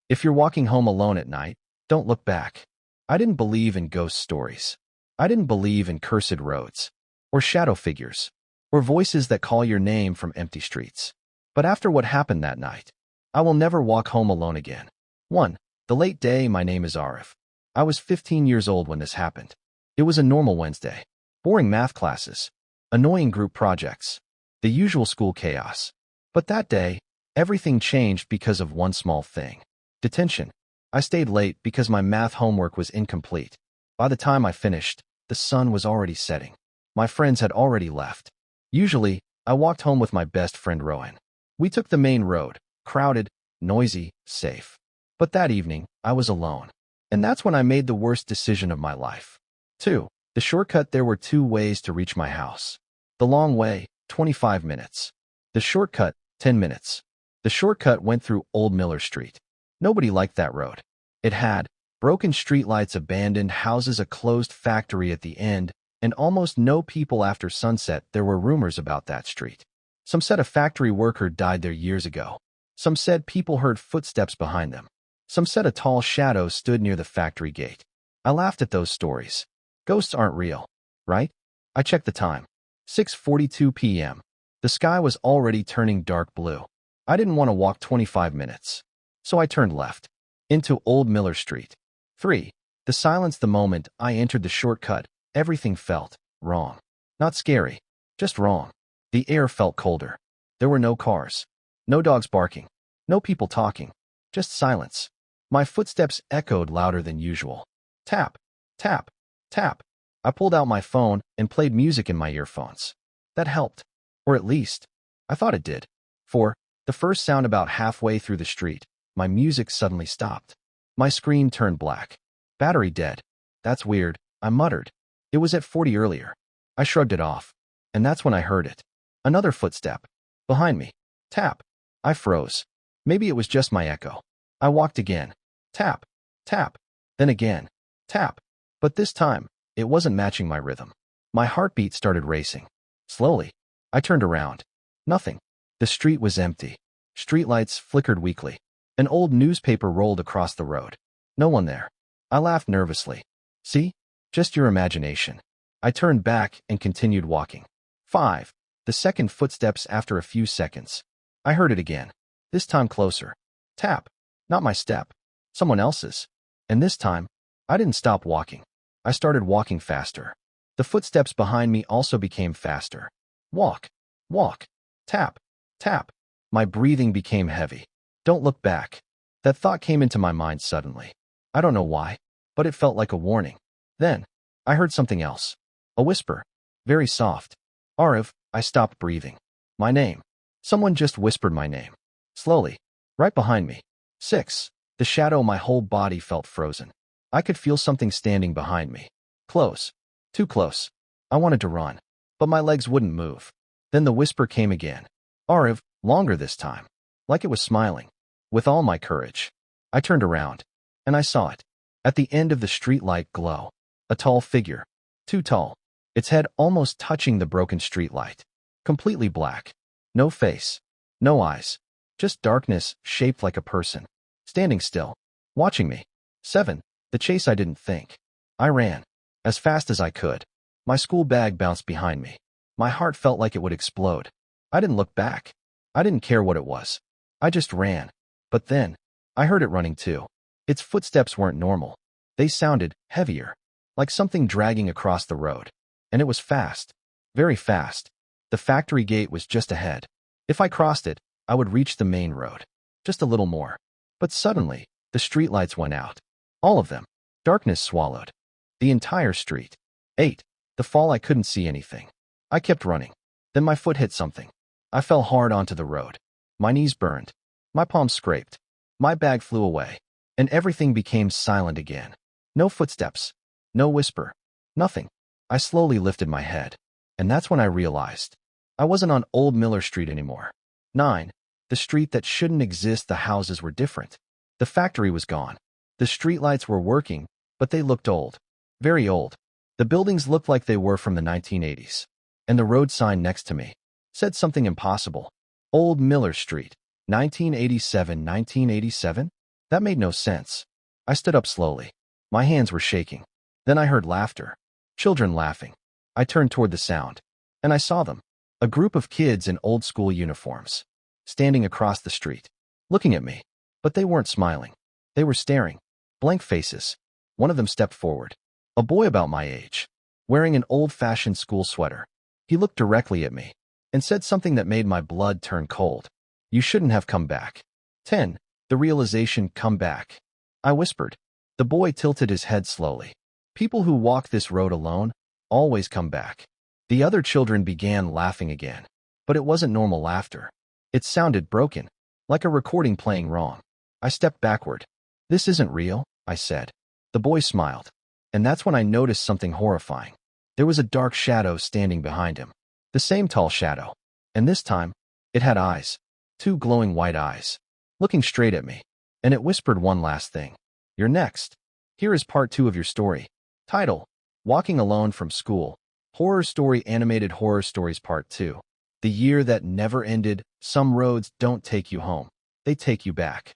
If you're walking home alone at night, don't look back. I didn't believe in ghost stories. I didn't believe in cursed roads, or shadow figures, or voices that call your name from empty streets. But after what happened that night, I will never walk home alone again. 1. The late day. My name is Arif. I was 15 years old when this happened. It was a normal Wednesday. Boring math classes, annoying group projects, the usual school chaos. But that day, everything changed because of one small thing. Detention. I stayed late because my math homework was incomplete. By the time I finished, the sun was already setting. My friends had already left. Usually, I walked home with my best friend Rowan. We took the main road, crowded, noisy, safe. But that evening, I was alone. And that's when I made the worst decision of my life. 2. The shortcut. There were two ways to reach my house. The long way, 25 minutes. The shortcut, 10 minutes. The shortcut went through Old Miller Street. Nobody liked that road. It had broken streetlights, abandoned houses, a closed factory at the end, and almost no people after sunset. There were rumors about that street. Some said a factory worker died there years ago. Some said people heard footsteps behind them. Some said a tall shadow stood near the factory gate. I laughed at those stories. Ghosts aren't real, right? I checked the time. 6:42 p.m. The sky was already turning dark blue. I didn't want to walk 25 minutes. So I turned left, into Old Miller Street. 3. The silence. The moment I entered the shortcut, everything felt wrong. Not scary, just wrong. The air felt colder. There were no cars, no dogs barking, no people talking, just silence. My footsteps echoed louder than usual. Tap, tap, tap. I pulled out my phone and played music in my earphones. That helped. Or at least, I thought it did. 4. The first sound. About halfway through the street, my music suddenly stopped. My screen turned black. Battery dead. That's weird, I muttered. It was at 40 earlier. I shrugged it off. And that's when I heard it. Another footstep. Behind me. Tap. I froze. Maybe it was just my echo. I walked again. Tap. Tap. Then again. Tap. But this time, it wasn't matching my rhythm. My heartbeat started racing. Slowly. I turned around. Nothing. The street was empty. Streetlights flickered weakly. An old newspaper rolled across the road. No one there. I laughed nervously. See? Just your imagination. I turned back and continued walking. 5. The second footsteps. After a few seconds, I heard it again. This time closer. Tap. Not my step. Someone else's. And this time, I didn't stop walking. I started walking faster. The footsteps behind me also became faster. Walk. Walk. Tap. Tap. My breathing became heavy. Don't look back. That thought came into my mind suddenly. I don't know why, but it felt like a warning. Then, I heard something else. A whisper. Very soft. Arif. I stopped breathing. My name. Someone just whispered my name. Slowly. Right behind me. 6. The shadow. My whole body felt frozen. I could feel something standing behind me. Close. Too close. I wanted to run, but my legs wouldn't move. Then the whisper came again. Arif. Longer this time. Like it was smiling. With all my courage, I turned around, and I saw it. At the end of the streetlight glow, a tall figure. Too tall. Its head almost touching the broken streetlight. Completely black. No face. No eyes. Just darkness shaped like a person. Standing still. Watching me. 7. The chase. I didn't think. I ran. As fast as I could. My school bag bounced behind me. My heart felt like it would explode. I didn't look back. I didn't care what it was. I just ran. But then, I heard it running too. Its footsteps weren't normal. They sounded heavier. Like something dragging across the road. And it was fast. Very fast. The factory gate was just ahead. If I crossed it, I would reach the main road. Just a little more. But suddenly, the streetlights went out. All of them. Darkness swallowed the entire street. 8. The fall. I couldn't see anything. I kept running. Then my foot hit something. I fell hard onto the road. My knees burned. My palms scraped. My bag flew away. And everything became silent again. No footsteps. No whisper. Nothing. I slowly lifted my head. And that's when I realized I wasn't on Old Miller Street anymore. 9. The street that shouldn't exist. The houses were different. The factory was gone. The streetlights were working, but they looked old. Very old. The buildings looked like they were from the 1980s. And the road sign next to me said something impossible. Old Miller Street, 1987. 1987? That made no sense. I stood up slowly. My hands were shaking. Then I heard laughter. Children laughing. I turned toward the sound. And I saw them. A group of kids in old school uniforms. Standing across the street. Looking at me. But they weren't smiling. They were staring. Blank faces. One of them stepped forward. A boy about my age. Wearing an old-fashioned school sweater. He looked directly at me. And said something that made my blood turn cold. You shouldn't have come back. 10. The realization, come back. I whispered. The boy tilted his head slowly. People who walk this road alone always come back. The other children began laughing again. But it wasn't normal laughter. It sounded broken. Like a recording playing wrong. I stepped backward. This isn't real, I said. The boy smiled. And that's when I noticed something horrifying. There was a dark shadow standing behind him. The same tall shadow. And this time, it had eyes. 2 glowing white eyes. Looking straight at me. And it whispered one last thing. You're next. Here is part 2 of your story. Title: Walking Alone from School. Horror Story Animated Horror Stories Part 2. The year that never ended. Some roads don't take you home. They take you back.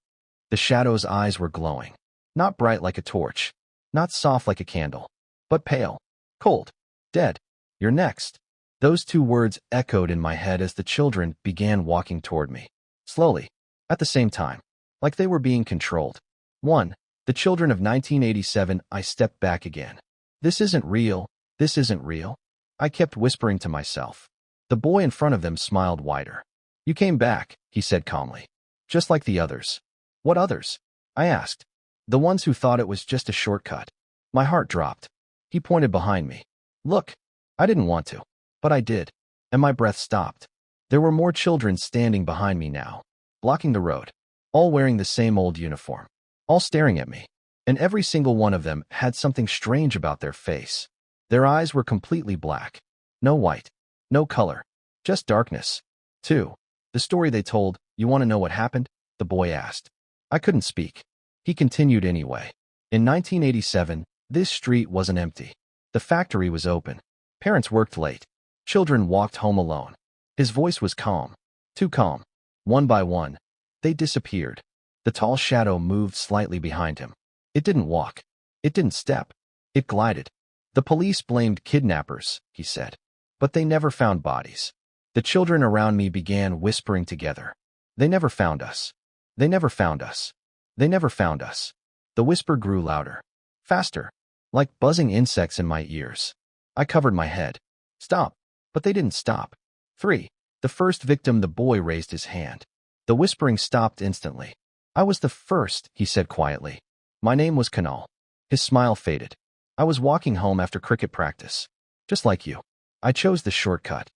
The shadow's eyes were glowing. Not bright like a torch. Not soft like a candle. But pale. Cold. Dead. You're next. Those 2 words echoed in my head as the children began walking toward me. Slowly. At the same time. Like they were being controlled. 1. The children of 1987. I stepped back again. This isn't real. This isn't real. I kept whispering to myself. The boy in front of them smiled wider. You came back, he said calmly. Just like the others. What others? I asked. The ones who thought it was just a shortcut. My heart dropped. He pointed behind me. Look. I didn't want to. But I did. And my breath stopped. There were more children standing behind me now. Blocking the road. All wearing the same old uniform. All staring at me. And every single one of them had something strange about their face. Their eyes were completely black. No white. No color. Just darkness. 2. The story they told. You want to know what happened? The boy asked. I couldn't speak. He continued anyway. In 1987, this street wasn't empty. The factory was open. Parents worked late. Children walked home alone. His voice was calm. Too calm. One by one, they disappeared. The tall shadow moved slightly behind him. It didn't walk. It didn't step. It glided. The police blamed kidnappers, he said. But they never found bodies. The children around me began whispering together. They never found us. They never found us. They never found us. The whisper grew louder. Faster. Like buzzing insects in my ears. I covered my head. Stop. But they didn't stop. 3. The first victim. The boy raised his hand. The whispering stopped instantly. I was the first, he said quietly. My name was Kanal. His smile faded. I was walking home after cricket practice. Just like you. I chose the shortcut.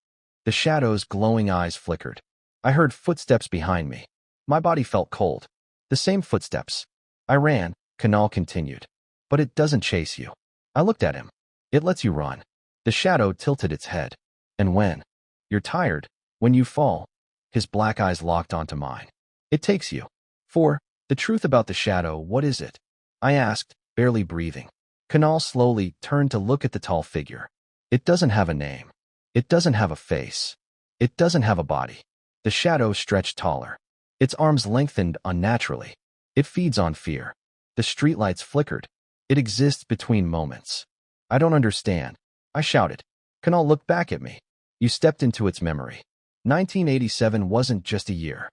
The shadow's glowing eyes flickered. I heard footsteps behind me. My body felt cold. The same footsteps. I ran, Kanal continued. But it doesn't chase you. I looked at him. It lets you run. The shadow tilted its head. And when you're tired, when you fall, his black eyes locked onto mine. It takes you. 4. The truth about the shadow. What is it? I asked, barely breathing. Kanal slowly turned to look at the tall figure. It doesn't have a name. It doesn't have a face. It doesn't have a body. The shadow stretched taller. Its arms lengthened unnaturally. It feeds on fear. The streetlights flickered. It exists between moments. I don't understand. I shouted. Kanal looked back at me. You stepped into its memory. 1987 wasn't just a year.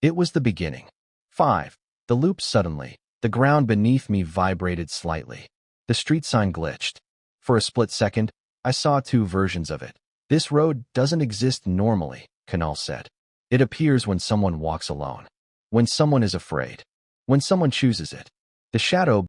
It was the beginning. 5. The loop. Suddenly, the ground beneath me vibrated slightly. The street sign glitched. For a split second, I saw 2 versions of it. This road doesn't exist normally, Kanal said. It appears when someone walks alone. When someone is afraid. When someone chooses it. The shadow